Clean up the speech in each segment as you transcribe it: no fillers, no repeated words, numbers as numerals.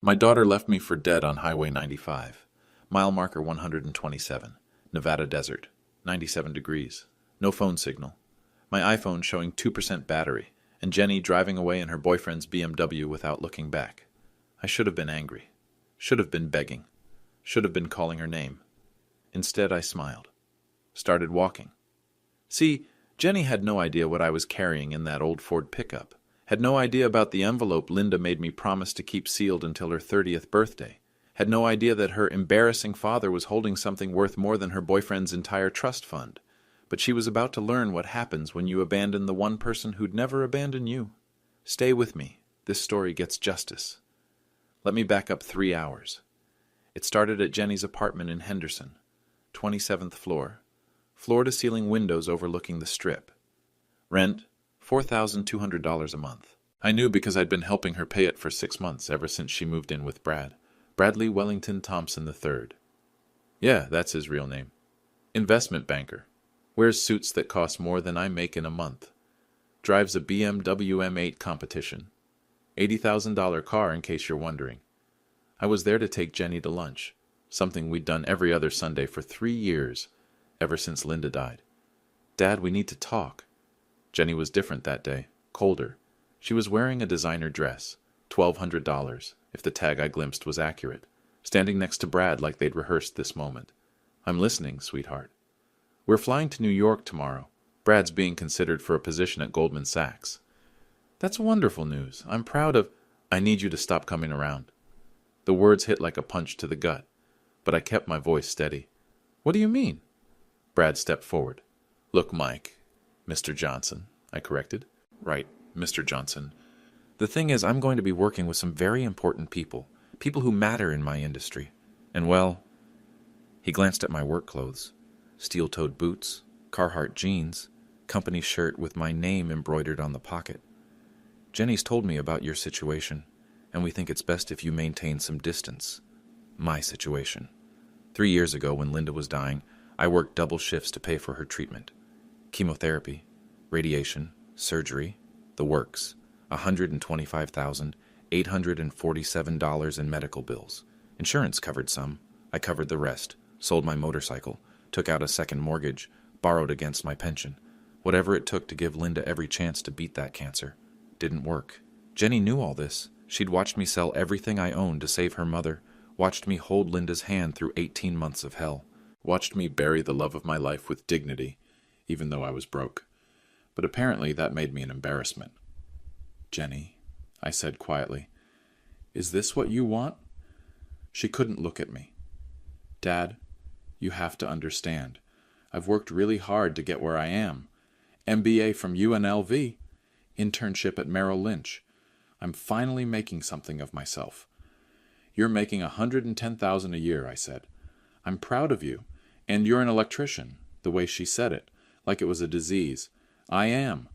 My daughter left me for dead on Highway 95. Mile marker 127. Nevada desert. 97 degrees. No phone signal. My iPhone showing 2% battery, and Jenny driving away in her boyfriend's BMW without looking back. I should have been angry. Should have been begging. Should have been calling her name. Instead, I smiled. Started walking. See, Jenny had no idea what I was carrying in that old Ford pickup. Had no idea about the envelope Linda made me promise to keep sealed until her 30th birthday. Had no idea that her embarrassing father was holding something worth more than her boyfriend's entire trust fund. But she was about to learn what happens when you abandon the one person who'd never abandon you. Stay with me. This story gets justice. Let me back up 3 hours. It started at Jenny's apartment in Henderson, 27th floor. Floor-to-ceiling windows overlooking the Strip. Rent, $4,200 a month. I knew because I'd been helping her pay it for 6 months ever since she moved in with Brad. Bradley Wellington Thompson III. Yeah, that's his real name. Investment banker. Wears suits that cost more than I make in a month. Drives a BMW M8 competition. $80,000 car in case you're wondering. I was there to take Jenny to lunch, something we'd done every other Sunday for 3 years, ever since Linda died. Dad, we need to talk. Jenny was different that day, colder. She was wearing a designer dress, $1,200, if the tag I glimpsed was accurate, standing next to Brad like they'd rehearsed this moment. I'm listening, sweetheart. We're flying to New York tomorrow. Brad's being considered for a position at Goldman Sachs. That's wonderful news. I'm proud of... I need you to stop coming around. The words hit like a punch to the gut, but I kept my voice steady. What do you mean? Brad stepped forward. Look, Mike. Mr. Johnson, I corrected. Right, Mr. Johnson. The thing is, I'm going to be working with some very important people, people who matter in my industry. And well, he glanced at my work clothes. Steel-toed boots, Carhartt jeans, company shirt with my name embroidered on the pocket. Jenny's told me about your situation, and we think it's best if you maintain some distance. My situation. 3 years ago, when Linda was dying, I worked double shifts to pay for her treatment. Chemotherapy, radiation, surgery, the works. $125,847 in medical bills. Insurance covered some. I covered the rest. Sold my motorcycle. Took out a second mortgage. Borrowed against my pension. Whatever it took to give Linda every chance to beat that cancer. Didn't work. Jenny knew all this. She'd watched me sell everything I owned to save her mother. Watched me hold Linda's hand through 18 months of hell. Watched me bury the love of my life with dignity, even though I was broke. But apparently that made me an embarrassment. Jenny, I said quietly, is this what you want? She couldn't look at me. Dad, you have to understand. I've worked really hard to get where I am. MBA from UNLV. Internship at Merrill Lynch. I'm finally making something of myself. You're making $110,000 a year, I said. I'm proud of you. And you're an electrician, the way she said it, like it was a disease. I am.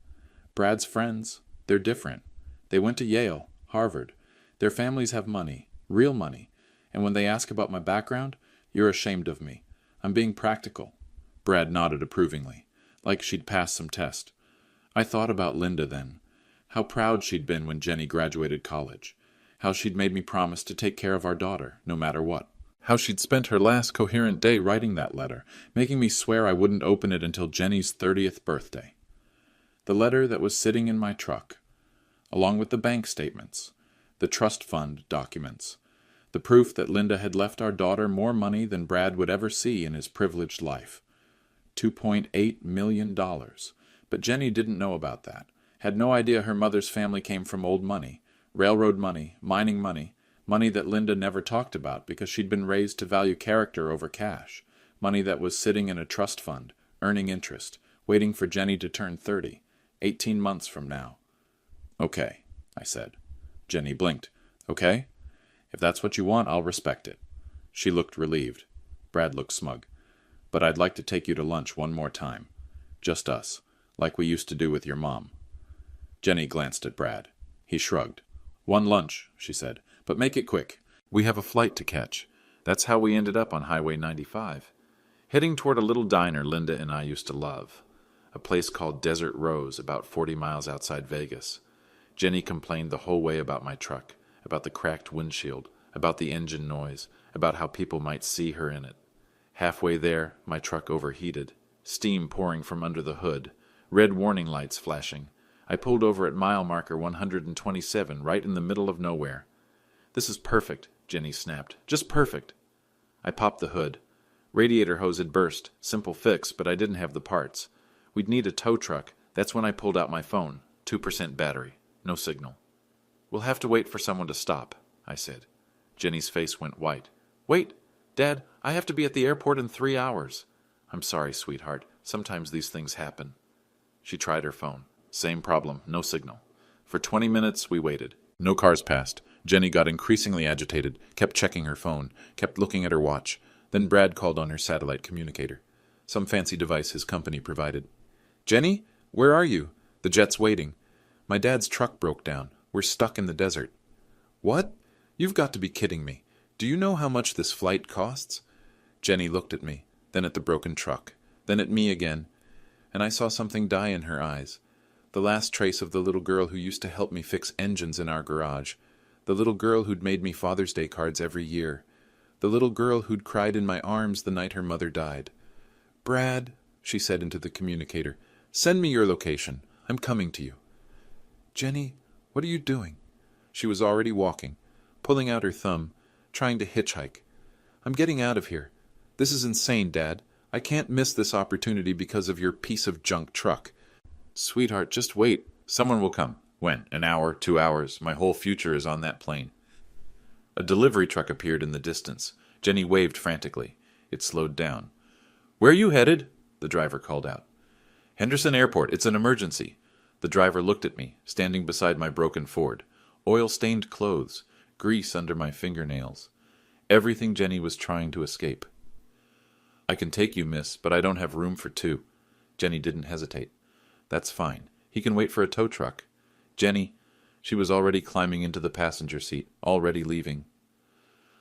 Brad's friends, they're different. They went to Yale, Harvard. Their families have money, real money. And when they ask about my background, you're ashamed of me. I'm being practical. Brad nodded approvingly, like she'd passed some test. I thought about Linda then. How proud she'd been when Jenny graduated college. How she'd made me promise to take care of our daughter, no matter what. How she'd spent her last coherent day writing that letter, making me swear I wouldn't open it until Jenny's 30th birthday. The letter that was sitting in my truck, along with the bank statements, the trust fund documents, the proof that Linda had left our daughter more money than Brad would ever see in his privileged life. $2.8 million. But Jenny didn't know about that. Had no idea her mother's family came from old money, railroad money, mining money, money that Linda never talked about because she'd been raised to value character over cash, money that was sitting in a trust fund, earning interest, waiting for Jenny to turn 30, 18 months from now. Okay, I said. Jenny blinked. Okay? If that's what you want, I'll respect it. She looked relieved. Brad looked smug. But I'd like to take you to lunch one more time. Just us, like we used to do with your mom. Jenny glanced at Brad. He shrugged. One lunch, she said, but make it quick. We have a flight to catch. That's how we ended up on Highway 95. Heading toward a little diner Linda and I used to love. A place called Desert Rose, about 40 miles outside Vegas. Jenny complained the whole way about my truck, about the cracked windshield, about the engine noise, about how people might see her in it. Halfway there, my truck overheated, steam pouring from under the hood, red warning lights flashing. I pulled over at mile marker 127, right in the middle of nowhere. "This is perfect," Jenny snapped. "Just perfect." I popped the hood. Radiator hose had burst. Simple fix, but I didn't have the parts. We'd need a tow truck. That's when I pulled out my phone. 2% battery. No signal. "We'll have to wait for someone to stop," I said. Jenny's face went white. "Wait, Dad, I have to be at the airport in 3 hours. "I'm sorry, sweetheart. Sometimes these things happen." She tried her phone. Same problem, no signal. For 20 minutes, we waited. No cars passed. Jenny got increasingly agitated, kept checking her phone, kept looking at her watch. Then Brad called on her satellite communicator. Some fancy device his company provided. "Jenny, where are you? The jet's waiting. My dad's truck broke down. We're stuck in the desert." "What? You've got to be kidding me. Do you know how much this flight costs?" Jenny looked at me, then at the broken truck, then at me again, and I saw something die in her eyes. The last trace of the little girl who used to help me fix engines in our garage. The little girl who'd made me Father's Day cards every year. The little girl who'd cried in my arms the night her mother died. "Brad," she said into the communicator, "send me your location. I'm coming to you." "Jenny, what are you doing?" She was already walking, pulling out her thumb, trying to hitchhike. "I'm getting out of here. This is insane, Dad. I can't miss this opportunity because of your piece of junk truck." "Sweetheart, just wait. Someone will come." "When? An hour? 2 hours? My whole future is on that plane." A delivery truck appeared in the distance. Jenny waved frantically. It slowed down. "Where are you headed?" the driver called out. "Henderson Airport. It's an emergency." The driver looked at me, standing beside my broken Ford. Oil-stained clothes, grease under my fingernails. Everything Jenny was trying to escape. "I can take you, miss, but I don't have room for 2. Jenny didn't hesitate. "That's fine. He can wait for a tow truck." "Jenny," she was already climbing into the passenger seat, already leaving.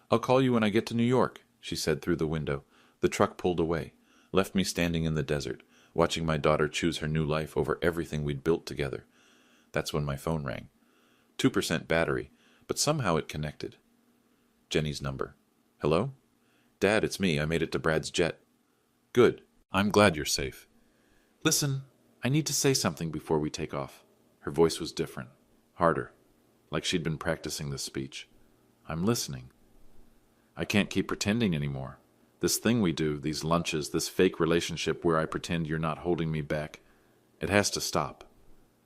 "I'll call you when I get to New York," she said through the window. The truck pulled away, left me standing in the desert, watching my daughter choose her new life over everything we'd built together. That's when my phone rang. 2% battery, but somehow it connected. Jenny's number. "Hello? Dad, it's me. I made it to Brad's jet." "Good. I'm glad you're safe." "Listen, I need to say something before we take off." Her voice was different, harder, like she'd been practicing this speech. "I'm listening. I can't keep pretending anymore. This thing we do, these lunches, this fake relationship where I pretend you're not holding me back, it has to stop."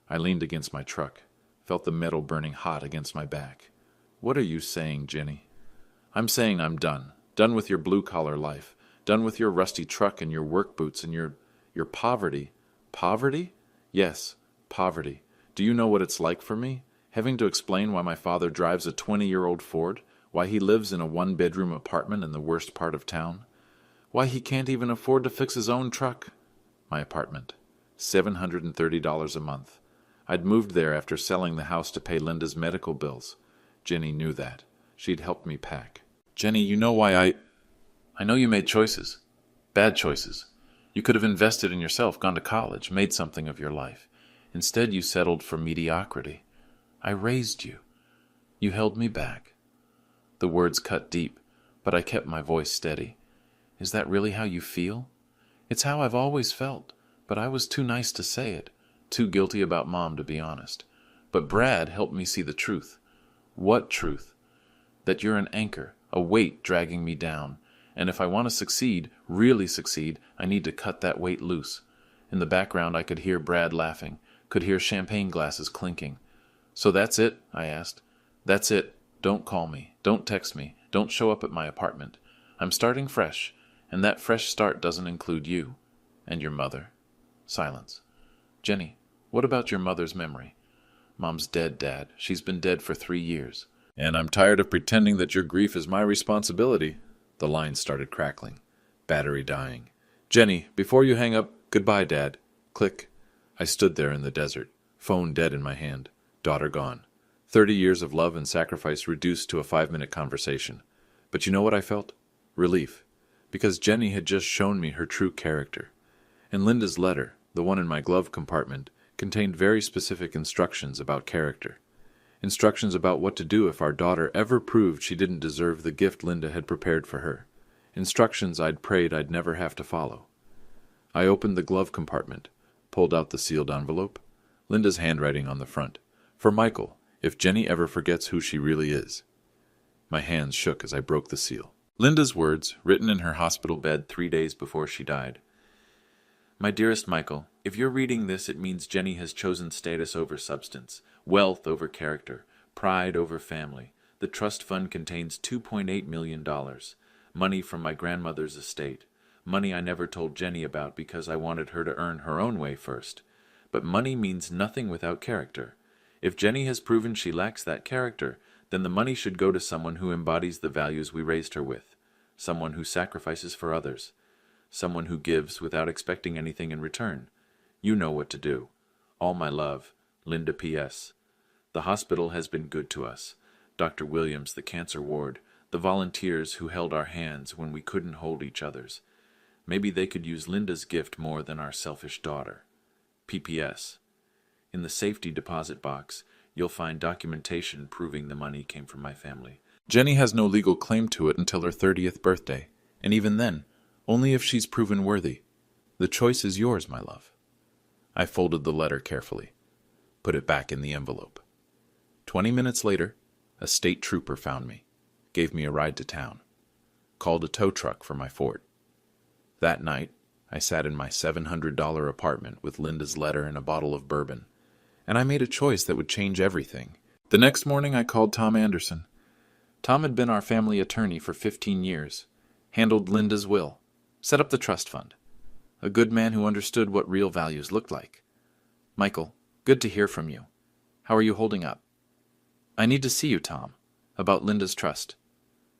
I leaned against my truck, felt the metal burning hot against my back. "What are you saying, Jenny?" "I'm saying I'm done. Done with your blue-collar life. Done with your rusty truck and your work boots and your poverty." "Poverty?" "Yes, poverty. Do you know what it's like for me? Having to explain why my father drives a 20-year-old Ford, why he lives in a 1-bedroom apartment in the worst part of town, why he can't even afford to fix his own truck." My apartment. $730 a month. I'd moved there after selling the house to pay Linda's medical bills. Jenny knew that. She'd helped me pack. "Jenny, you know why I know you made choices. Bad choices. You could have invested in yourself, gone to college, made something of your life. Instead, you settled for mediocrity. I raised you. You held me back." The words cut deep, but I kept my voice steady. "Is that really how you feel?" "It's how I've always felt, but I was too nice to say it. Too guilty about Mom, to be honest. But Brad helped me see the truth." "What truth?" "That you're an anchor, a weight dragging me down. And if I want to succeed, really succeed, I need to cut that weight loose." In the background I could hear Brad laughing, could hear champagne glasses clinking. "So that's it?" I asked. "That's it. Don't call me. Don't text me. Don't show up at my apartment. I'm starting fresh, and that fresh start doesn't include you. And your mother." Silence. "Jenny, what about your mother's memory?" "Mom's dead, Dad. She's been dead for 3 years." "And I'm tired of pretending that your grief is my responsibility." The line started crackling. Battery dying. "Jenny, before you hang up, goodbye, Dad." Click. I stood there in the desert, phone dead in my hand, daughter gone. 30 years of love and sacrifice reduced to a 5-minute conversation. But you know what I felt? Relief. Because Jenny had just shown me her true character. And Linda's letter, the one in my glove compartment, contained very specific instructions about character. Instructions about what to do if our daughter ever proved she didn't deserve the gift Linda had prepared for her. Instructions I'd prayed I'd never have to follow. I opened the glove compartment, pulled out the sealed envelope, Linda's handwriting on the front. For Michael, if Jenny ever forgets who she really is. My hands shook as I broke the seal. Linda's words, written in her hospital bed 3 days before she died. My dearest Michael, if you're reading this, it means Jenny has chosen status over substance, wealth over character, pride over family. The trust fund contains $2.8 million, money from my grandmother's estate, money I never told Jenny about because I wanted her to earn her own way first. But money means nothing without character. If Jenny has proven she lacks that character, then the money should go to someone who embodies the values we raised her with, someone who sacrifices for others, someone who gives without expecting anything in return. You know what to do. All my love, Linda P.S. The hospital has been good to us. Dr. Williams, the cancer ward, the volunteers who held our hands when we couldn't hold each other's. Maybe they could use Linda's gift more than our selfish daughter. P.P.S. In the safety deposit box, you'll find documentation proving the money came from my family. Jenny has no legal claim to it until her 30th birthday, and even then, only if she's proven worthy. The choice is yours, my love. I folded the letter carefully, put it back in the envelope. 20 minutes later, a state trooper found me, gave me a ride to town, called a tow truck for my Ford. That night, I sat in my $700 apartment with Linda's letter and a bottle of bourbon, and I made a choice that would change everything. The next morning, I called Tom Anderson. Tom had been our family attorney for 15 years, handled Linda's will, set up the trust fund. A good man who understood what real values looked like. Michael, good to hear from you. How are you holding up? I need to see you, Tom, about Linda's trust.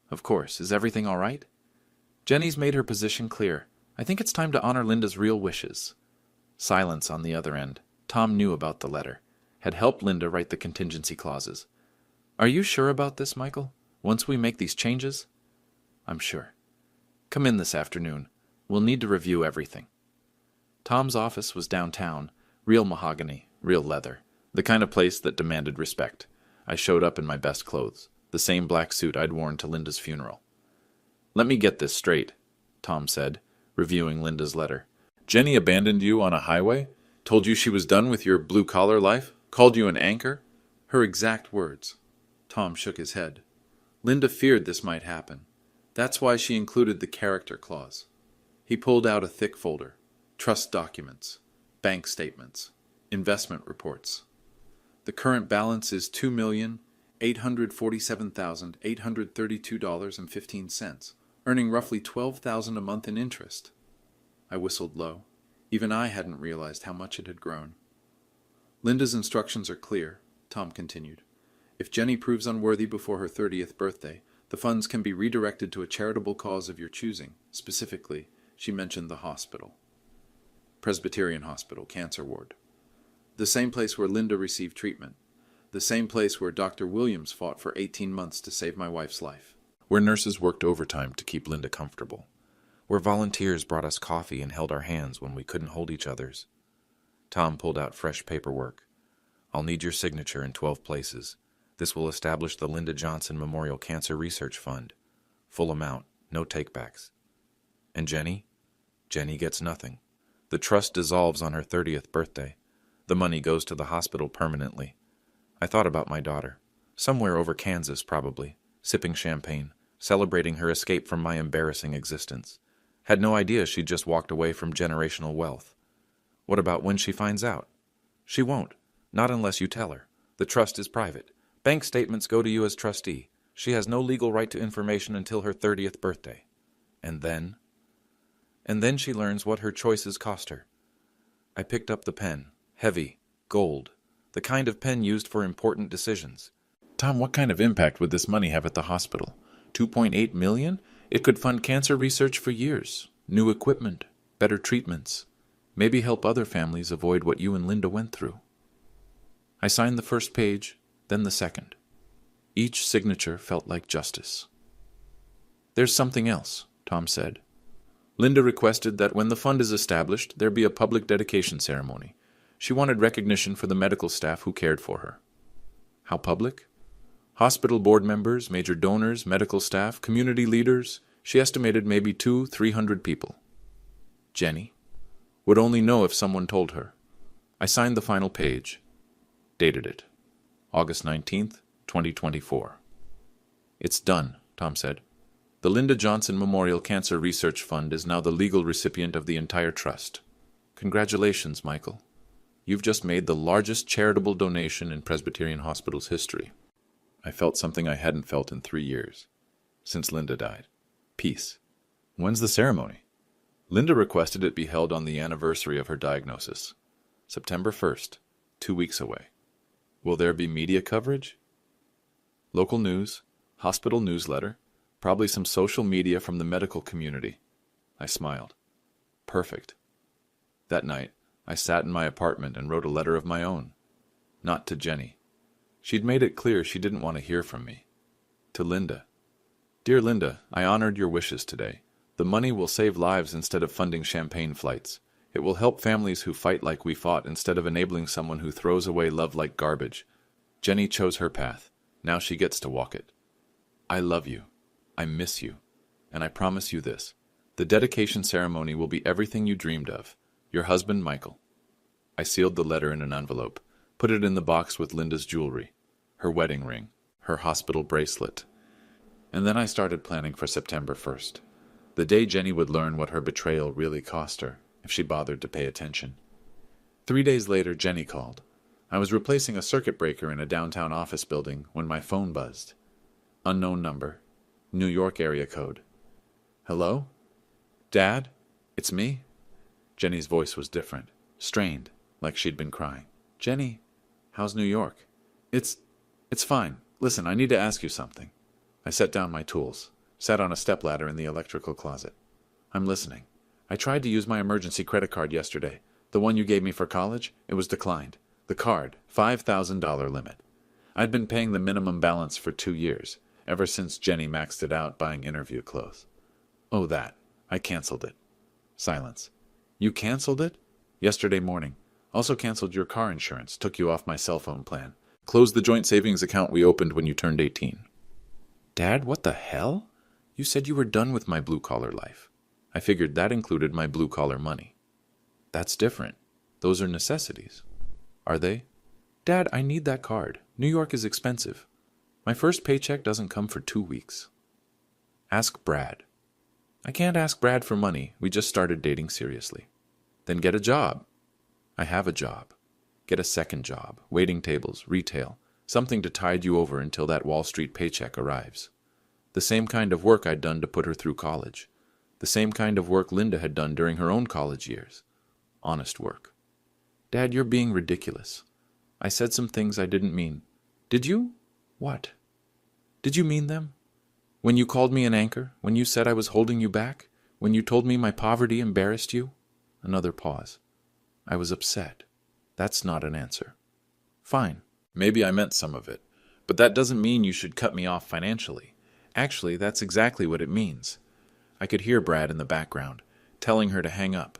Of course. Is everything all right? Jenny's made her position clear. I think it's time to honor Linda's real wishes. Silence on the other end. Tom knew about the letter, had helped Linda write the contingency clauses. Are you sure about this, Michael? Once we make these changes? I'm sure. Come in this afternoon. We'll need to review everything. Tom's office was downtown, real mahogany, real leather, the kind of place that demanded respect. I showed up in my best clothes, the same black suit I'd worn to Linda's funeral. Let me get this straight, Tom said, reviewing Linda's letter. Jenny abandoned you on a highway? Told you she was done with your blue-collar life? Called you an anchor? Her exact words. Tom shook his head. Linda feared this might happen. That's why she included the character clause. He pulled out a thick folder. Trust documents, bank statements, investment reports. The current balance is $2,847,832.15, earning roughly $12,000 a month in interest. I whistled low. Even I hadn't realized how much it had grown. Linda's instructions are clear, Tom continued. If Jenny proves unworthy before her 30th birthday, the funds can be redirected to a charitable cause of your choosing. Specifically, she mentioned the hospital. Presbyterian Hospital, Cancer Ward. The same place where Linda received treatment. The same place where Dr. Williams fought for 18 months to save my wife's life. Where nurses worked overtime to keep Linda comfortable. Where volunteers brought us coffee and held our hands when we couldn't hold each other's. Tom pulled out fresh paperwork. I'll need your signature in 12 places. This will establish the Linda Johnson Memorial Cancer Research Fund. Full amount, no takebacks. And Jenny? Jenny gets nothing. The trust dissolves on her 30th birthday. The money goes to the hospital permanently. I thought about my daughter. Somewhere over Kansas, probably, sipping champagne, celebrating her escape from my embarrassing existence. Had no idea she'd just walked away from generational wealth. What about when she finds out? She won't. Not unless you tell her. The trust is private. Bank statements go to you as trustee. She has no legal right to information until her 30th birthday. And then? And then she learns what her choices cost her. I picked up the pen. Heavy. Gold. The kind of pen used for important decisions. Tom, what kind of impact would this money have at the hospital? $2.8 million? It could fund cancer research for years. New equipment. Better treatments. Maybe help other families avoid what you and Linda went through. I signed the first page, then the second. Each signature felt like justice. There's something else, Tom said. Linda requested that when the fund is established, there be a public dedication ceremony. She wanted recognition for the medical staff who cared for her. How public? Hospital board members, major donors, medical staff, community leaders. She estimated maybe 200-300 people. Jenny would only know if someone told her. I signed the final page. Dated it. August 19th, 2024. It's done, Tom said. The Linda Johnson Memorial Cancer Research Fund is now the legal recipient of the entire trust. Congratulations, Michael. You've just made the largest charitable donation in Presbyterian Hospital's history. I felt something I hadn't felt in 3 years, since Linda died. Peace. When's the ceremony? Linda requested it be held on the anniversary of her diagnosis. September 1st, 2 weeks away. Will there be media coverage? Local news, hospital newsletter, probably some social media from the medical community. I smiled. Perfect. That night, I sat in my apartment and wrote a letter of my own. Not to Jenny. She'd made it clear she didn't want to hear from me. To Linda. Dear Linda, I honored your wishes today. The money will save lives instead of funding champagne flights. It will help families who fight like we fought instead of enabling someone who throws away love like garbage. Jenny chose her path. Now she gets to walk it. I love you. I miss you. And I promise you this. The dedication ceremony will be everything you dreamed of. Your husband, Michael. I sealed the letter in an envelope, put it in the box with Linda's jewelry, her wedding ring, her hospital bracelet. And then I started planning for September 1st, the day Jenny would learn what her betrayal really cost her, if she bothered to pay attention. 3 days later, Jenny called. I was replacing a circuit breaker in a downtown office building when my phone buzzed. Unknown number. New York area code. Hello? Dad? It's me? Jenny's voice was different, strained, like she'd been crying. Jenny, how's New York? It's fine. Listen, I need to ask you something. I set down my tools, sat on a stepladder in the electrical closet. I'm listening. I tried to use my emergency credit card yesterday. The one you gave me for college, it was declined. The card, $5,000 limit. I'd been paying the minimum balance for 2 years, ever since Jenny maxed it out buying interview clothes. Oh, that. I canceled it. Silence. You canceled it? Yesterday morning. Also canceled your car insurance, took you off my cell phone plan. Closed the joint savings account we opened when you turned 18. Dad, what the hell? You said you were done with my blue-collar life. I figured that included my blue-collar money. That's different. Those are necessities. Are they? Dad, I need that card. New York is expensive. My first paycheck doesn't come for 2 weeks. Ask Brad. I can't ask Brad for money. We just started dating seriously. Then get a job. I have a job. Get a second job, waiting tables, retail, something to tide you over until that Wall Street paycheck arrives. The same kind of work I'd done to put her through college. The same kind of work Linda had done during her own college years. Honest work. Dad, you're being ridiculous. I said some things I didn't mean. Did you? What? Did you mean them? When you called me an anchor? When you said I was holding you back? When you told me my poverty embarrassed you? Another pause. I was upset. That's not an answer. Fine. Maybe I meant some of it. But that doesn't mean you should cut me off financially. Actually, that's exactly what it means. I could hear Brad in the background, telling her to hang up,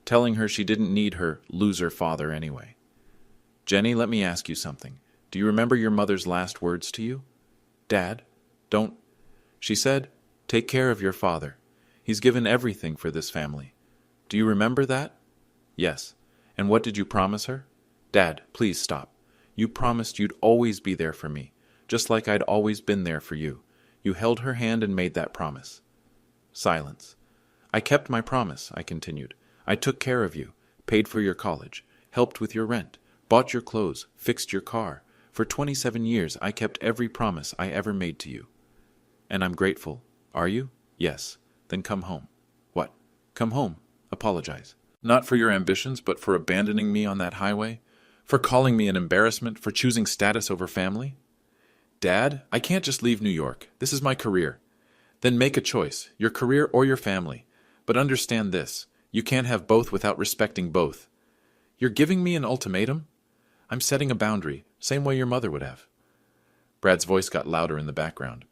telling her she didn't need her loser father anyway. Jenny, let me ask you something. Do you remember your mother's last words to you? Dad, don't... She said, take care of your father. He's given everything for this family. Do you remember that? Yes. And what did you promise her? Dad, please stop. You promised you'd always be there for me, just like I'd always been there for you. You held her hand and made that promise. Silence. I kept my promise, I continued. I took care of you, paid for your college, helped with your rent, bought your clothes, fixed your car. For 27 years, I kept every promise I ever made to you. And I'm grateful. Are you? Yes. Then come home. What? Come home. Apologize. Not for your ambitions, but for abandoning me on that highway? For calling me an embarrassment? For choosing status over family? Dad, I can't just leave New York. This is my career. Then make a choice, your career or your family. But understand this, you can't have both without respecting both. You're giving me an ultimatum? I'm setting a boundary, same way your mother would have. Brad's voice got louder in the background.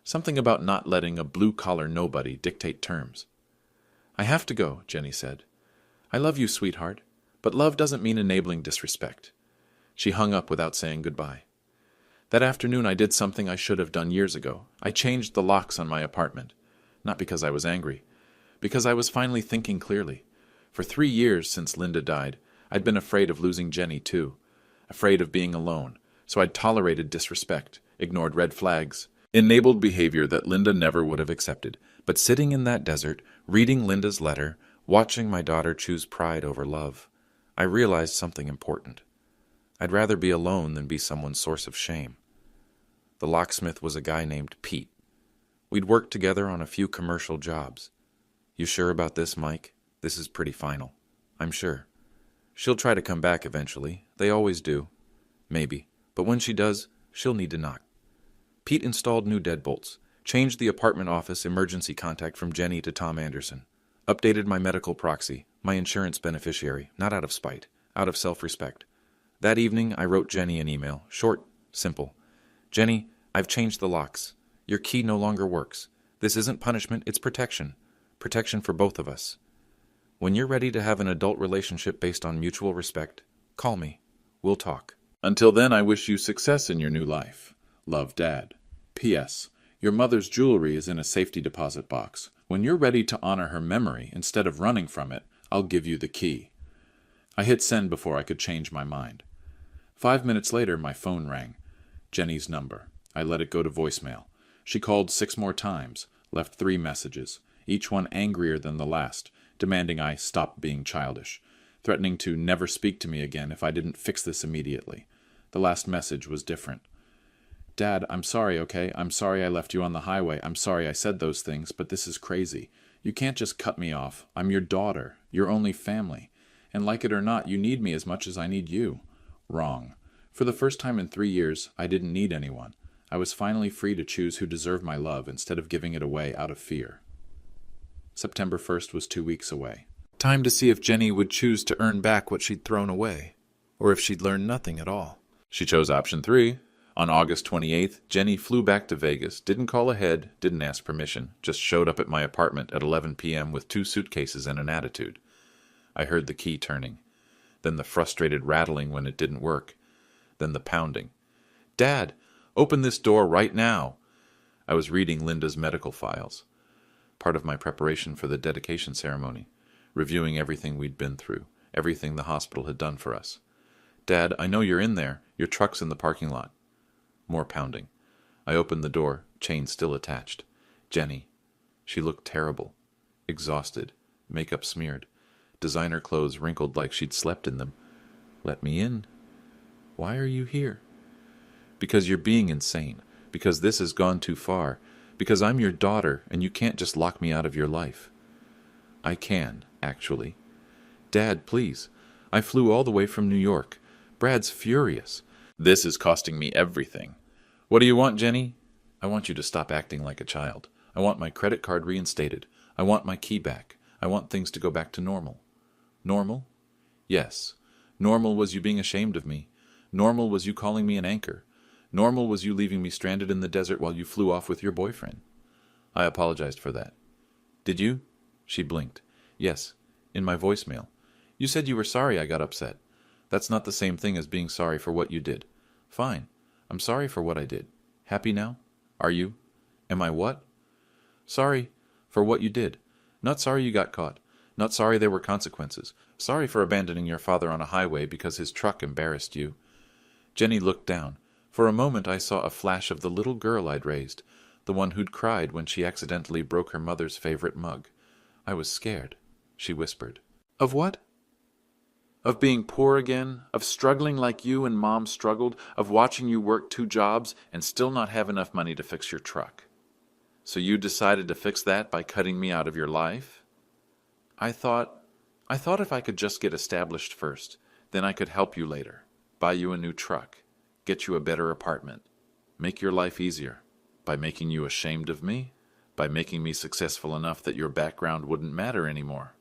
Something about not letting a blue-collar nobody dictate terms. I have to go, Jenny said. I love you, sweetheart, but love doesn't mean enabling disrespect. She hung up without saying goodbye. That afternoon I did something I should have done years ago. I changed the locks on my apartment. Not because I was angry. Because I was finally thinking clearly. For 3 years since Linda died, I'd been afraid of losing Jenny too. Afraid of being alone. So I'd tolerated disrespect, ignored red flags, enabled behavior that Linda never would have accepted. But sitting in that desert, reading Linda's letter, watching my daughter choose pride over love, I realized something important. I'd rather be alone than be someone's source of shame. The locksmith was a guy named Pete. We'd worked together on a few commercial jobs. You sure about this, Mike? This is pretty final. I'm sure. She'll try to come back eventually. They always do. Maybe. But when she does, she'll need to knock. Pete installed new deadbolts, changed the apartment office emergency contact from Jenny to Tom Anderson, updated my medical proxy, my insurance beneficiary, not out of spite, out of self-respect. That evening, I wrote Jenny an email, short, simple. Jenny, I've changed the locks. Your key no longer works. This isn't punishment, it's protection. Protection for both of us. When you're ready to have an adult relationship based on mutual respect, call me. We'll talk. Until then, I wish you success in your new life. Love, Dad. P.S. Your mother's jewelry is in a safety deposit box. When you're ready to honor her memory, instead of running from it, I'll give you the key. I hit send before I could change my mind. 5 minutes later, my phone rang. Jenny's number. I let it go to voicemail. She called 6 more times, left 3 messages, each one angrier than the last, demanding I stop being childish, threatening to never speak to me again if I didn't fix this immediately. The last message was different. Dad, I'm sorry, okay? I'm sorry I left you on the highway. I'm sorry I said those things, but this is crazy. You can't just cut me off. I'm your daughter, your only family. And like it or not, you need me as much as I need you. Wrong. For the first time in 3 years, I didn't need anyone. I was finally free to choose who deserved my love instead of giving it away out of fear. September 1st was 2 weeks away. Time to see if Jenny would choose to earn back what she'd thrown away, or if she'd learned nothing at all. She chose option 3. On August 28th, Jenny flew back to Vegas, didn't call ahead, didn't ask permission, just showed up at my apartment at 11 p.m. with 2 suitcases and an attitude. I heard the key turning, then the frustrated rattling when it didn't work, then the pounding. Dad, open this door right now. I was reading Linda's medical files, part of my preparation for the dedication ceremony, reviewing everything we'd been through, everything the hospital had done for us. Dad, I know you're in there. Your truck's in the parking lot. More pounding. I opened the door, chain still attached. Jenny. She looked terrible, exhausted, makeup smeared, designer clothes wrinkled like she'd slept in them. Let me in. Why are you here? Because you're being insane. Because this has gone too far. Because I'm your daughter, and you can't just lock me out of your life. I can, actually. Dad, please. I flew all the way from New York. Brad's furious. This is costing me everything. What do you want, Jenny? I want you to stop acting like a child. I want my credit card reinstated. I want my key back. I want things to go back to normal. Normal? Yes. Normal was you being ashamed of me. Normal was you calling me an anchor. Normal was you leaving me stranded in the desert while you flew off with your boyfriend. I apologized for that. Did you? She blinked. Yes, in my voicemail. You said you were sorry I got upset. That's not the same thing as being sorry for what you did. Fine. I'm sorry for what I did. Happy now? Are you? Am I what? Sorry for what you did. Not sorry you got caught. Not sorry there were consequences. Sorry for abandoning your father on a highway because his truck embarrassed you. Jenny looked down. For a moment I saw a flash of the little girl I'd raised, the one who'd cried when she accidentally broke her mother's favorite mug. I was scared, she whispered. Of what? Of being poor again, of struggling like you and Mom struggled, of watching you work 2 jobs and still not have enough money to fix your truck. So you decided to fix that by cutting me out of your life? I thought if I could just get established first, then I could help you later, buy you a new truck, get you a better apartment, make your life easier, by making you ashamed of me, by making me successful enough that your background wouldn't matter anymore.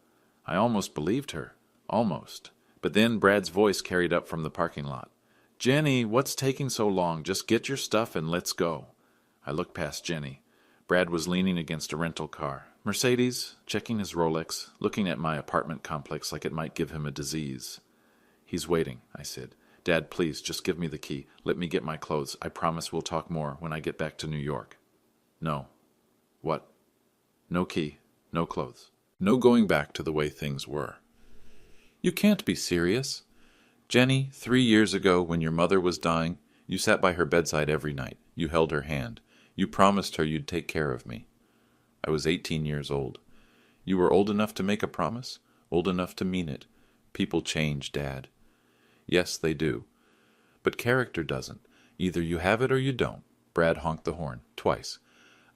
I almost believed her, almost. But then Brad's voice carried up from the parking lot. Jenny, what's taking so long? Just get your stuff and let's go. I looked past Jenny. Brad was leaning against a rental car. Mercedes, checking his Rolex, looking at my apartment complex like it might give him a disease. He's waiting, I said. Dad, please, just give me the key. Let me get my clothes. I promise we'll talk more when I get back to New York. No. What? No key, no clothes. No going back to the way things were. You can't be serious. Jenny, 3 years ago, when your mother was dying, you sat by her bedside every night. You held her hand. You promised her you'd take care of me. I was 18 years old. You were old enough to make a promise, old enough to mean it. People change, Dad. Yes, they do. But character doesn't. Either you have it or you don't. Brad honked the horn, twice.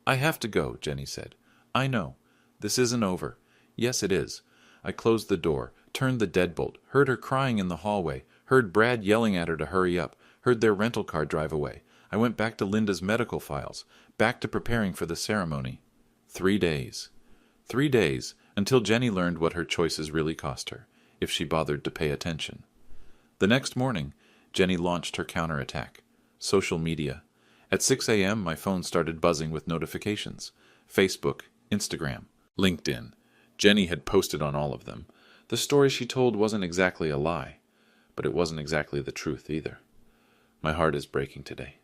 I have to go, Jenny said. I know. This isn't over. Yes, it is. I closed the door, turned the deadbolt, heard her crying in the hallway, heard Brad yelling at her to hurry up, heard their rental car drive away. I went back to Linda's medical files, back to preparing for the ceremony. 3 days. 3 days, until Jenny learned what her choices really cost her, if she bothered to pay attention. The next morning, Jenny launched her counterattack. Social media. At 6 a.m., my phone started buzzing with notifications. Facebook, Instagram, LinkedIn. Jenny had posted on all of them. The story she told wasn't exactly a lie, but it wasn't exactly the truth either. My heart is breaking today.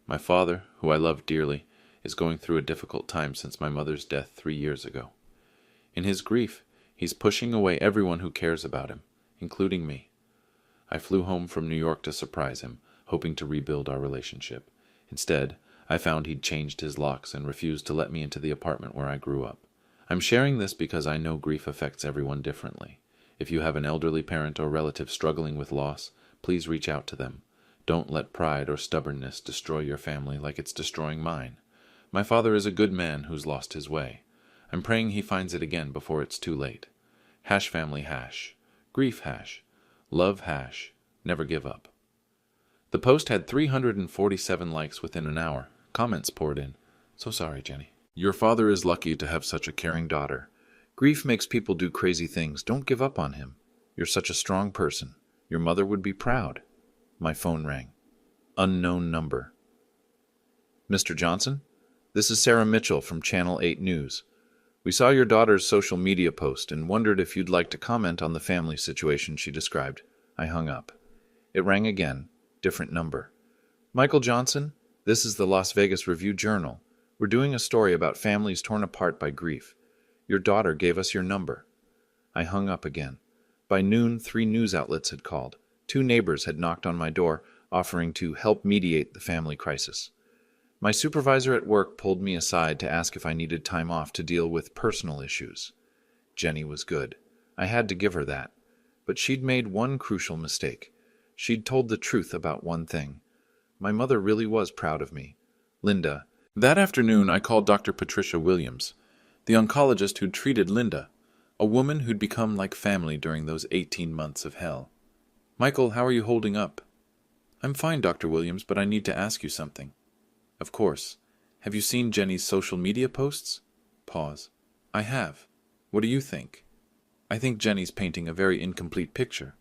My father, who I love dearly, is going through a difficult time since my mother's death 3 years ago. In his grief, he's pushing away everyone who cares about him, including me. I flew home from New York to surprise him, hoping to rebuild our relationship. Instead, I found he'd changed his locks and refused to let me into the apartment where I grew up. I'm sharing this because I know grief affects everyone differently. If you have an elderly parent or relative struggling with loss, please reach out to them. Don't let pride or stubbornness destroy your family like it's destroying mine. My father is a good man who's lost his way. I'm praying he finds it again before it's too late. Hash family hash. Grief hash. Love hash. Never give up. The post had 347 likes within an hour. Comments poured in. So sorry, Jenny. Your father is lucky to have such a caring daughter. Grief makes people do crazy things. Don't give up on him. You're such a strong person. Your mother would be proud. My phone rang. Unknown number. Mr. Johnson? This is Sarah Mitchell from Channel 8 News. We saw your daughter's social media post and wondered if you'd like to comment on the family situation she described. I hung up. It rang again. Different number. Michael Johnson? This is the Las Vegas Review-Journal. We're doing a story about families torn apart by grief. Your daughter gave us your number. I hung up again. By noon, 3 news outlets had called. 2 neighbors had knocked on my door, offering to help mediate the family crisis. My supervisor at work pulled me aside to ask if I needed time off to deal with personal issues. Jenny was good. I had to give her that. But she'd made one crucial mistake. She'd told the truth about one thing. My mother really was proud of me. Linda. That afternoon, I called Dr. Patricia Williams, the oncologist who'd treated Linda, a woman who'd become like family during those 18 months of hell. Michael, how are you holding up? I'm fine, Dr. Williams, but I need to ask you something. Of course. Have you seen Jenny's social media posts? Pause. I have. What do you think? I think Jenny's painting a very incomplete picture.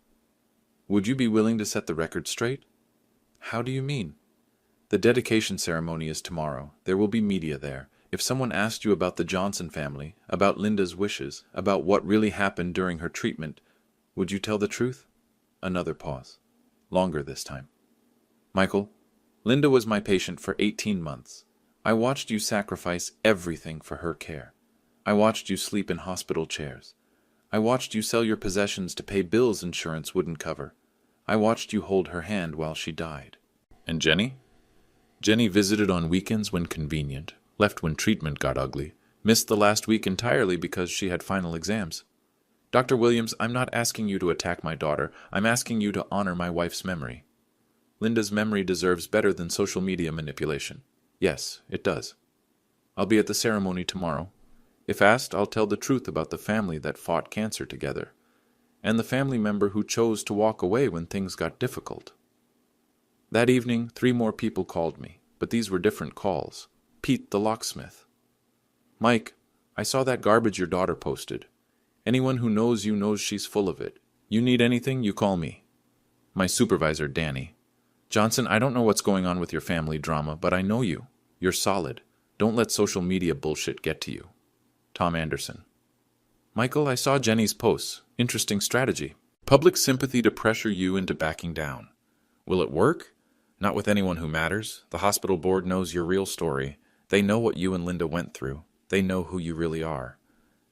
Would you be willing to set the record straight? How do you mean? The dedication ceremony is tomorrow. There will be media there. If someone asked you about the Johnson family, about Linda's wishes, about what really happened during her treatment, would you tell the truth? Another pause. Longer this time. Michael, Linda was my patient for 18 months. I watched you sacrifice everything for her care. I watched you sleep in hospital chairs. I watched you sell your possessions to pay bills insurance wouldn't cover. I watched you hold her hand while she died. And Jenny? Jenny visited on weekends when convenient, left when treatment got ugly, missed the last week entirely because she had final exams. Dr. Williams, I'm not asking you to attack my daughter. I'm asking you to honor my wife's memory. Linda's memory deserves better than social media manipulation. Yes, it does. I'll be at the ceremony tomorrow. If asked, I'll tell the truth about the family that fought cancer together, and the family member who chose to walk away when things got difficult. That evening, 3 more people called me, but these were different calls. Pete the locksmith. Mike, I saw that garbage your daughter posted. Anyone who knows you knows she's full of it. You need anything, you call me. My supervisor, Danny. Johnson, I don't know what's going on with your family drama, but I know you. You're solid. Don't let social media bullshit get to you. Tom Anderson. Michael, I saw Jenny's posts. Interesting strategy. Public sympathy to pressure you into backing down. Will it work? Not with anyone who matters. The hospital board knows your real story. They know what you and Linda went through. They know who you really are.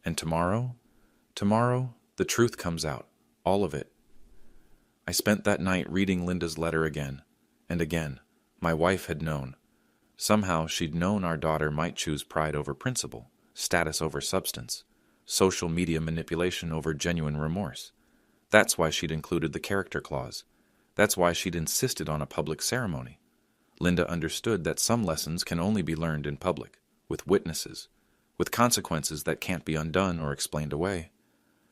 And tomorrow, the truth comes out. All of it. I spent that night reading Linda's letter again. And again. My wife had known. Somehow she'd known our daughter might choose pride over principle, status over substance, social media manipulation over genuine remorse. That's why she'd included the character clause. That's why she'd insisted on a public ceremony. Linda understood that some lessons can only be learned in public, with witnesses, with consequences that can't be undone or explained away.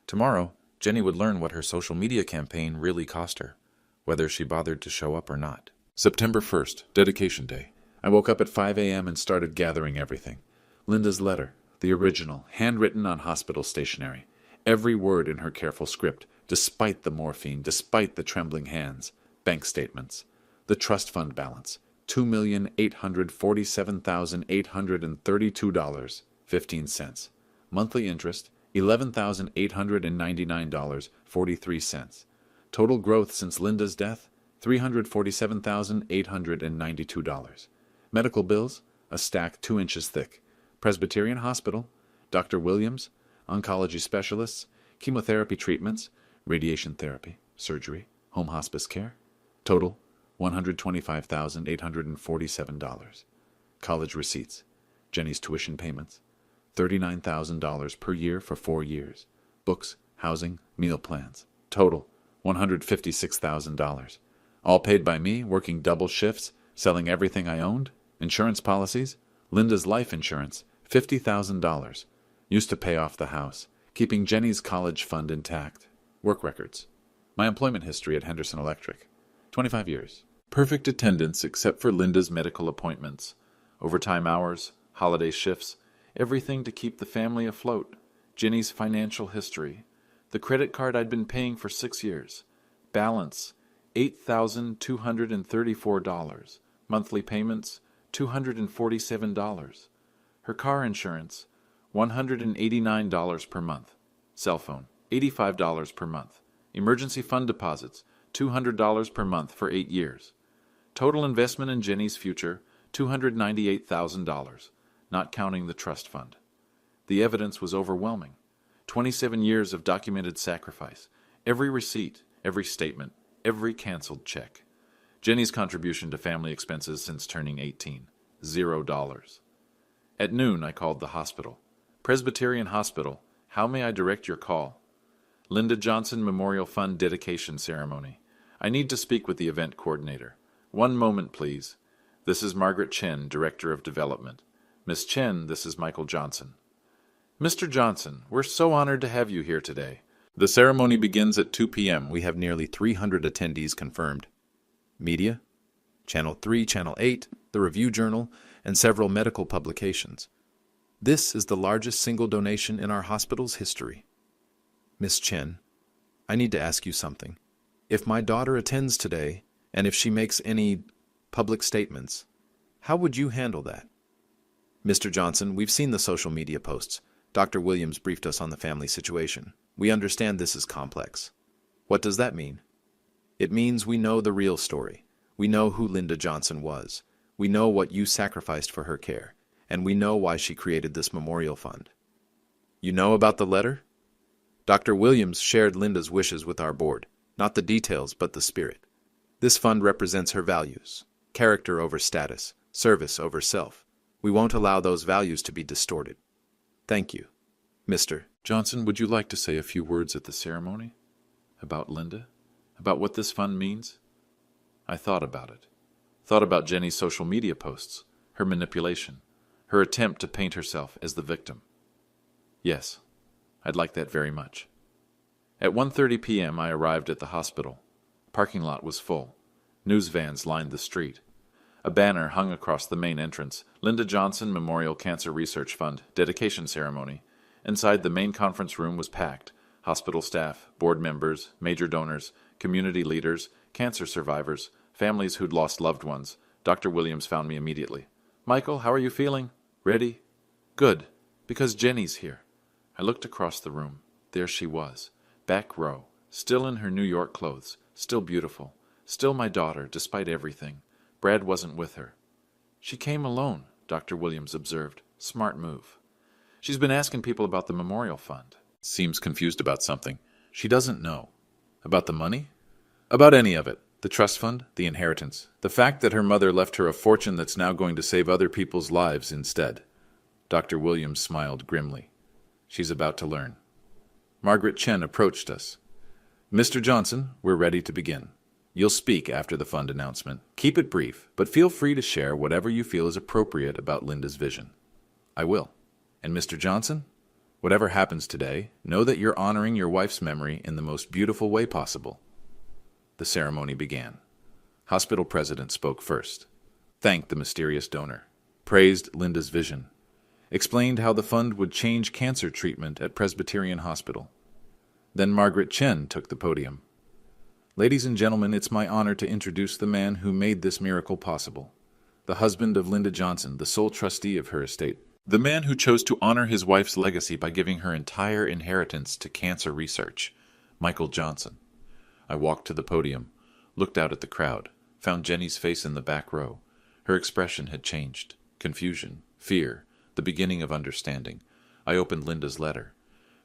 Tomorrow, Jenny would learn what her social media campaign really cost her, whether she bothered to show up or not. September 1st, Dedication Day. I woke up at 5 a.m. and started gathering everything. Linda's letter, the original, handwritten on hospital stationery. Every word in her careful script, despite the morphine, despite the trembling hands. Bank statements. The trust fund balance, $2,847,832.15. Monthly interest, $11,899.43. Total growth since Linda's death, $347,892. Medical bills, a stack 2 inches thick. Presbyterian Hospital, Dr. Williams, oncology specialists, chemotherapy treatments, radiation therapy, surgery, home hospice care. Total, $125,847. College receipts, Jenny's tuition payments, $39,000 per year for 4 years. Books, housing, meal plans. Total, $156,000. All paid by me, working double shifts, selling everything I owned. Insurance policies, Linda's life insurance, $50,000. Used to pay off the house, keeping Jenny's college fund intact. Work records. My employment history at Henderson Electric, 25 years. Perfect attendance except for Linda's medical appointments. Overtime hours, holiday shifts, everything to keep the family afloat. Jenny's financial history. The credit card I'd been paying for 6 years. Balance, $8,234. Monthly payments, $247. Her car insurance, $189 per month. Cell phone, $85 per month. Emergency fund deposits, $200 per month for 8 years. Total investment in Jenny's future, $298,000, not counting the trust fund. The evidence was overwhelming. 27 years of documented sacrifice. Every receipt, every statement, every canceled check. Jenny's contribution to family expenses since turning 18, $0. At noon, I called the hospital. Presbyterian Hospital, how may I direct your call? Linda Johnson Memorial Fund dedication ceremony. I need to speak with the event coordinator. 1 moment, please. This is Margaret Chen, Director of Development. Miss Chen, this is Michael Johnson. Mr. Johnson, we're so honored to have you here today. The ceremony begins at 2 p.m. We have nearly 300 attendees confirmed. Media, Channel 3, Channel 8, the Review Journal, and several medical publications. This is the largest single donation in our hospital's history. Miss Chen, I need to ask you something. If my daughter attends today, and if she makes any public statements, how would you handle that? Mr. Johnson, we've seen the social media posts. Dr. Williams briefed us on the family situation. We understand this is complex. What does that mean? It means we know the real story. We know who Linda Johnson was. We know what you sacrificed for her care. And we know why she created this memorial fund. You know about the letter? Dr. Williams shared Linda's wishes with our board. Not the details, but the spirit. This fund represents her values. Character over status. Service over self. We won't allow those values to be distorted. Thank you. Mr. Johnson, would you like to say a few words at the ceremony? About Linda? About what this fund means? I thought about it. Thought about Jenny's social media posts, her manipulation, her attempt to paint herself as the victim. Yes, I'd like that very much. At 1:30 p.m. I arrived at the hospital. Parking lot was full. News vans lined the street. A banner hung across the main entrance, Linda Johnson Memorial Cancer Research Fund, dedication ceremony. Inside the main conference room was packed. Hospital staff, board members, major donors, community leaders, cancer survivors, families who'd lost loved ones. Dr. Williams found me immediately. Michael, how are you feeling? Ready? Good, because Jenny's here. I looked across the room. There she was, back row, still in her New York clothes, still beautiful, Still my daughter, despite everything. Brad wasn't with her. She came alone, Dr. Williams observed. Smart move. She's been asking people about the memorial fund. Seems confused about something. She doesn't know. About the money? About any of it. The trust fund, the inheritance, the fact that her mother left her a fortune that's now going to save other people's lives instead. Dr. Williams smiled grimly. She's about to learn. Margaret Chen approached us. Mr. Johnson, we're ready to begin. You'll speak after the fund announcement. Keep it brief, but feel free to share whatever you feel is appropriate about Linda's vision. I will. And Mr. Johnson, whatever happens today, know that you're honoring your wife's memory in the most beautiful way possible. The ceremony began. Hospital president spoke first. Thanked the mysterious donor. Praised Linda's vision. Explained how the fund would change cancer treatment at Presbyterian Hospital. Then Margaret Chen took the podium. Ladies and gentlemen, it's my honor to introduce the man who made this miracle possible. The husband of Linda Johnson, the sole trustee of her estate. The man who chose to honor his wife's legacy by giving her entire inheritance to cancer research. Michael Johnson. I walked to the podium, looked out at the crowd, found Jenny's face in the back row. Her expression had changed. Confusion, fear, the beginning of understanding. I opened Linda's letter.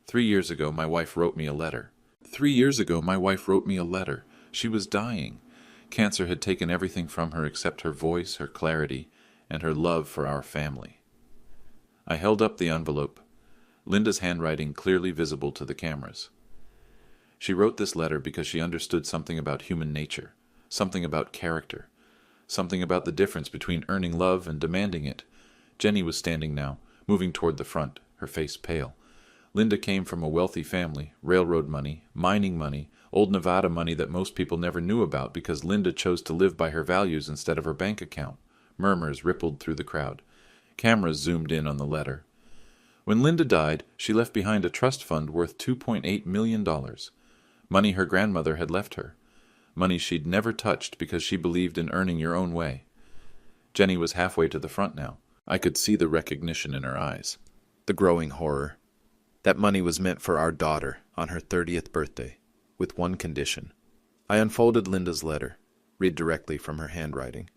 3 years ago, my wife wrote me a letter. 3 years ago, my wife wrote me a letter. She was dying. Cancer had taken everything from her except her voice, her clarity, and her love for our family. I held up the envelope, Linda's handwriting clearly visible to the cameras. She wrote this letter because she understood something about human nature, something about character, something about the difference between earning love and demanding it. Jenny was standing now, moving toward the front, her face pale. Linda came from a wealthy family, railroad money, mining money, old Nevada money that most people never knew about because Linda chose to live by her values instead of her bank account. Murmurs rippled through the crowd. Cameras zoomed in on the letter. When Linda died, she left behind a trust fund worth $2.8 million. Money her grandmother had left her. Money she'd never touched because she believed in earning your own way. Jenny was halfway to the front now. I could see the recognition in her eyes. The growing horror. That money was meant for our daughter on her 30th birthday, with one condition. I unfolded Linda's letter, read directly from her handwriting.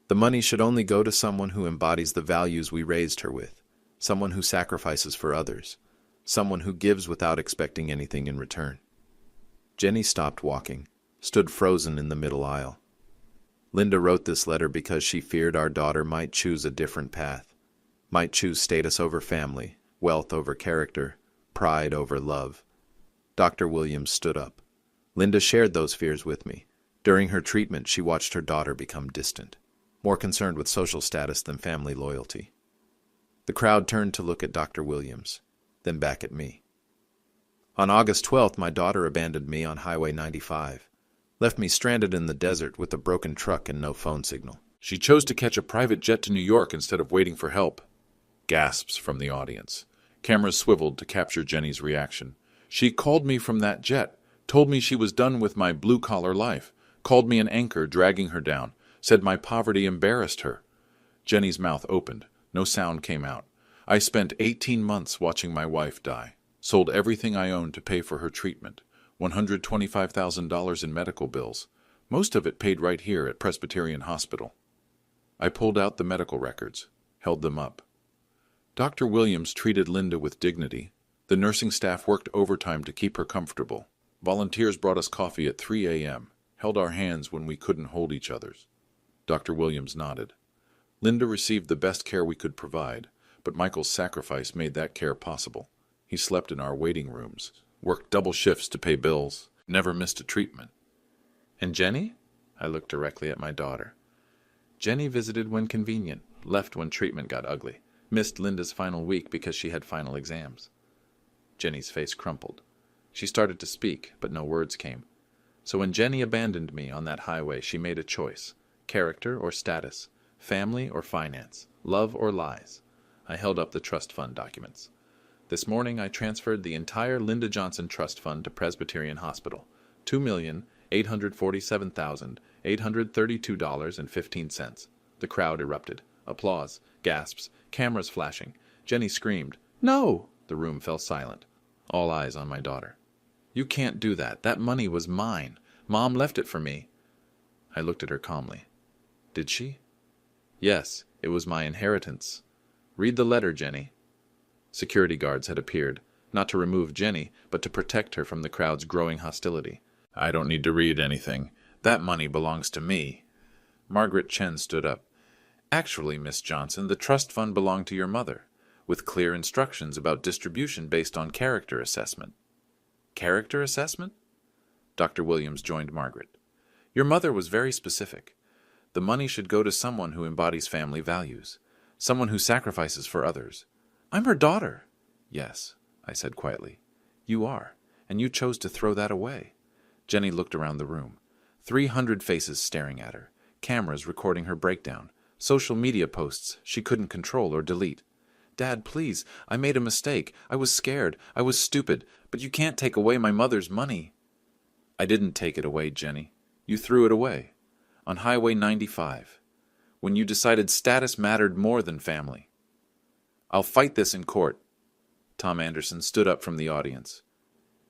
The money should only go to someone who embodies the values we raised her with, someone who sacrifices for others, someone who gives without expecting anything in return. Jenny stopped walking, stood frozen in the middle aisle. Linda wrote this letter because she feared our daughter might choose a different path, might choose status over family, wealth over character, pride over love. Dr. Williams stood up. Linda shared those fears with me. During her treatment, she watched her daughter become distant, more concerned with social status than family loyalty. The crowd turned to look at Dr. Williams, then back at me. On August 12th, my daughter abandoned me on Highway 95, left me stranded in the desert with a broken truck and no phone signal. She chose to catch a private jet to New York instead of waiting for help. Gasps from the audience. Cameras swiveled to capture Jenny's reaction. She called me from that jet, told me she was done with my blue-collar life, called me an anchor dragging her down, said my poverty embarrassed her. Jenny's mouth opened. No sound came out. I spent 18 months watching my wife die. Sold everything I owned to pay for her treatment, $125,000 in medical bills, most of it paid right here at Presbyterian Hospital. I pulled out the medical records, held them up. Dr. Williams treated Linda with dignity. The nursing staff worked overtime to keep her comfortable. Volunteers brought us coffee at 3 a.m., held our hands when we couldn't hold each other's. Dr. Williams nodded. Linda received the best care we could provide, but Michael's sacrifice made that care possible. He slept in our waiting rooms, worked double shifts to pay bills, never missed a treatment. And Jenny? I looked directly at my daughter. Jenny visited when convenient, left when treatment got ugly, missed Linda's final week because she had final exams. Jenny's face crumpled. She started to speak, but no words came. So when Jenny abandoned me on that highway, she made a choice. Character or status, family or finance, love or lies. I held up the trust fund documents. This morning I transferred the entire Linda Johnson Trust Fund to Presbyterian Hospital, $2,847,832.15. The crowd erupted. Applause, gasps, cameras flashing. Jenny screamed, "No!" The room fell silent. All eyes on my daughter. "You can't do that. That money was mine. Mom left it for me." I looked at her calmly. Did she? Yes, it was my inheritance. Read the letter, Jenny. Security guards had appeared, not to remove Jenny, but to protect her from the crowd's growing hostility. I don't need to read anything. That money belongs to me. Margaret Chen stood up. Actually, Miss Johnson, the trust fund belonged to your mother, with clear instructions about distribution based on character assessment. Character assessment? Dr. Williams joined Margaret. Your mother was very specific. The money should go to someone who embodies family values, someone who sacrifices for others. I'm her daughter. Yes, I said quietly. You are, and you chose to throw that away. Jenny looked around the room. 300 faces staring at her, cameras recording her breakdown, social media posts she couldn't control or delete. Dad, please, I made a mistake. I was scared. I was stupid. But you can't take away my mother's money. I didn't take it away, Jenny. You threw it away. On Highway 95. When you decided status mattered more than family. I'll fight this in court. Tom Anderson stood up from the audience.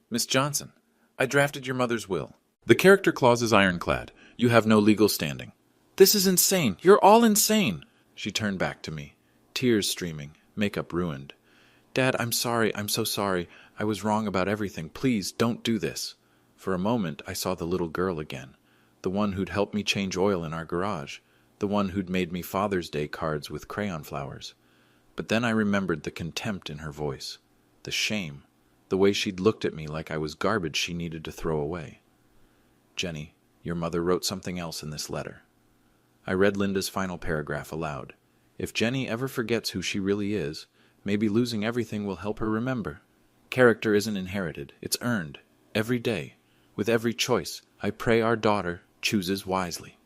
Miss Johnson, I drafted your mother's will. The character clause is ironclad. You have no legal standing. This is insane. You're all insane. She turned back to me, tears streaming, makeup ruined. Dad, I'm sorry. I'm so sorry. I was wrong about everything. Please, don't do this. For a moment, I saw the little girl again, the one who'd helped me change oil in our garage, the one who'd made me Father's Day cards with crayon flowers. But then I remembered the contempt in her voice, the shame, the way she'd looked at me like I was garbage she needed to throw away. Jenny, your mother wrote something else in this letter. I read Linda's final paragraph aloud. If Jenny ever forgets who she really is, maybe losing everything will help her remember. Character isn't inherited, it's earned, every day. With every choice, I pray our daughter chooses wisely.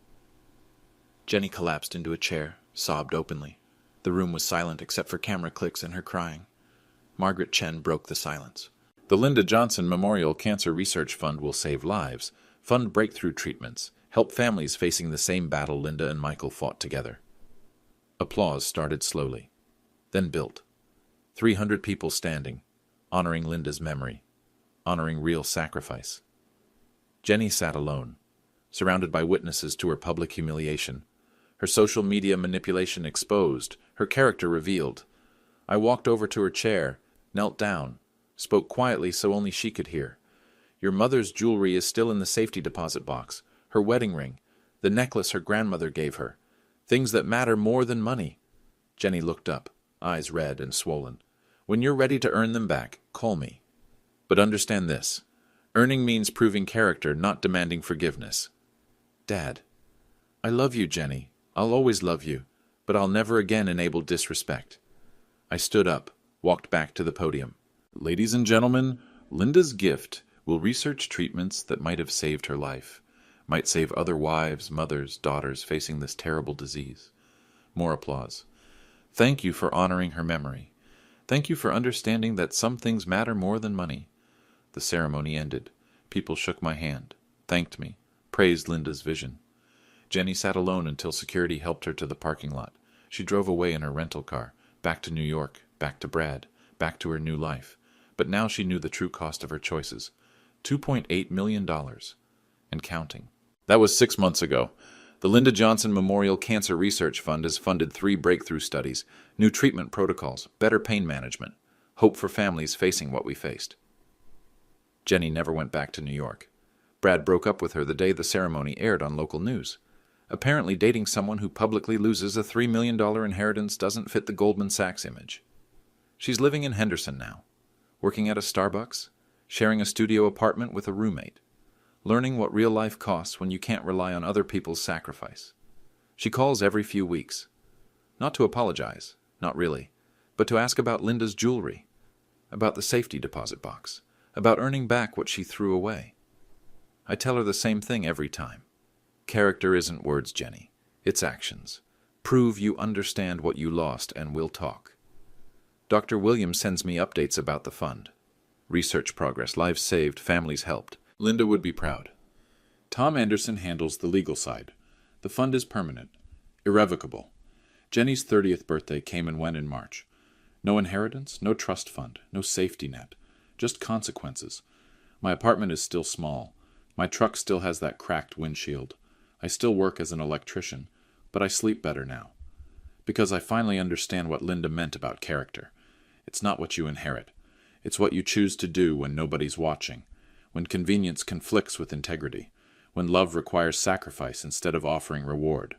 Jenny collapsed into a chair, sobbed openly. The room was silent except for camera clicks and her crying. Margaret Chen broke the silence. The Linda Johnson Memorial Cancer Research Fund will save lives, fund breakthrough treatments, help families facing the same battle Linda and Michael fought together. Applause started slowly, then built. 300 people standing, honoring Linda's memory, honoring real sacrifice. Jenny sat alone, surrounded by witnesses to her public humiliation, her social media manipulation exposed, her character revealed. I walked over to her chair, knelt down, spoke quietly so only she could hear. Your mother's jewelry is still in the safety deposit box, her wedding ring, the necklace her grandmother gave her, things that matter more than money. Jenny looked up, eyes red and swollen. When you're ready to earn them back, call me. But understand this. Earning means proving character, not demanding forgiveness. Dad, I love you, Jenny. I'll always love you, but I'll never again enable disrespect. I stood up, walked back to the podium. Ladies and gentlemen, Linda's gift will research treatments that might have saved her life, might save other wives, mothers, daughters facing this terrible disease. More applause. Thank you for honoring her memory. Thank you for understanding that some things matter more than money. The ceremony ended. People shook my hand, thanked me, praised Linda's vision. Jenny sat alone until security helped her to the parking lot. She drove away in her rental car, back to New York, back to Brad, back to her new life. But now she knew the true cost of her choices. $2.8 million. And counting. That was 6 months ago. The Linda Johnson Memorial Cancer Research Fund has funded 3 breakthrough studies, new treatment protocols, better pain management, hope for families facing what we faced. Jenny never went back to New York. Brad broke up with her the day the ceremony aired on local news. Apparently dating someone who publicly loses a $3 million inheritance doesn't fit the Goldman Sachs image. She's living in Henderson now, working at a Starbucks, sharing a studio apartment with a roommate, learning what real life costs when you can't rely on other people's sacrifice. She calls every few weeks. Not to apologize, not really, but to ask about Linda's jewelry, about the safety deposit box, about earning back what she threw away. I tell her the same thing every time. Character isn't words, Jenny. It's actions. Prove you understand what you lost and we'll talk. Dr. Williams sends me updates about the fund. Research progress, lives saved, families helped. Linda would be proud. Tom Anderson handles the legal side. The fund is permanent, irrevocable. Jenny's 30th birthday came and went in March. No inheritance, no trust fund, no safety net. Just consequences. My apartment is still small. My truck still has that cracked windshield. I still work as an electrician, but I sleep better now. Because I finally understand what Linda meant about character. It's not what you inherit. It's what you choose to do when nobody's watching, when convenience conflicts with integrity, when love requires sacrifice instead of offering reward.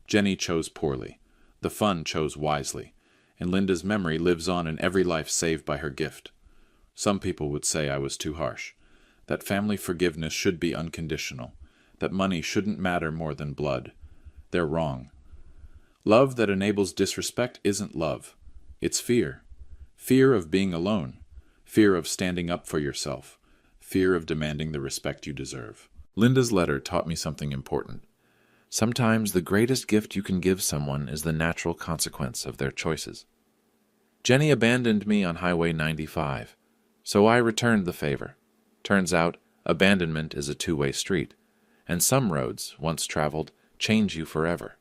Jenny chose poorly. The fun chose wisely. And Linda's memory lives on in every life saved by her gift. Some people would say I was too harsh, that family forgiveness should be unconditional, that money shouldn't matter more than blood. They're wrong. Love that enables disrespect isn't love. It's fear. Fear of being alone. Fear of standing up for yourself. Fear of demanding the respect you deserve. Linda's letter taught me something important. Sometimes the greatest gift you can give someone is the natural consequence of their choices. Jenny abandoned me on Highway 95, so I returned the favor. Turns out, abandonment is a two-way street, and some roads, once traveled, change you forever.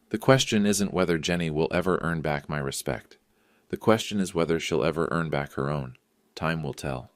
The question isn't whether Jenny will ever earn back my respect. The question is whether she'll ever earn back her own. Time will tell.